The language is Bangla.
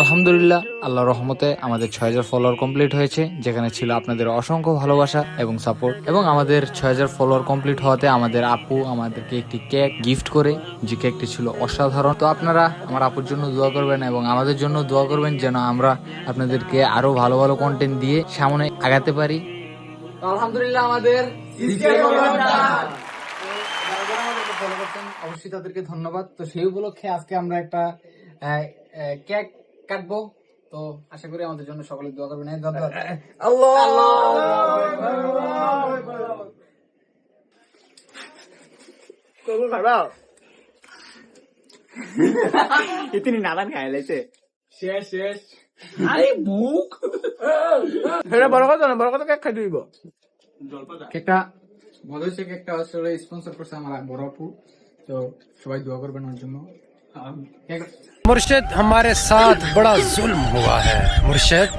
আলহামদুলিল্লাহ, আল্লাহর রহমতে আমাদের 6000 ফলোয়ার কমপ্লিট হয়েছে, যেখানে ছিল আপনাদের অসংখ্য ভালোবাসা এবং সাপোর্ট। এবং আমাদের 6000 ফলোয়ার কমপ্লিট হওয়াতে আমাদের আপু আমাদেরকে একটি কেক গিফট করে, যে কেকটি ছিল অসাধারণ। তো আপনারা আমার আপুর জন্য দোয়া করবেন এবং আমাদের জন্য দোয়া করবেন, যেন আমরা আপনাদেরকে আরো ভালো ভালো কন্টেন্ট দিয়ে সামনে আগাতে পারি। তো আলহামদুলিল্লাহ, আমাদের ফলো করছেন অবশ্যই তাদেরকে ধন্যবাদ। তো সেই উপলক্ষে আজকে আমরা একটা কেক কাটবো। তো আশা করি আমাদের জন্য সকলে দোয়া করবেন। ইতনি নাদান খাই লাইছে শেষ শেষ। আরে বুক এটা বড় কথা না, বড় কথা কেক খাই দিব। কেকটা মজা হচ্ছে। কেকটা আসলে স্পন্সর করছে আমার বড় আপু। তো সবাই দোয়া করবেন ওর জন্য। मुर्शिद हमारे साथ बड़ा जुल्म हुआ है मुर्शिद।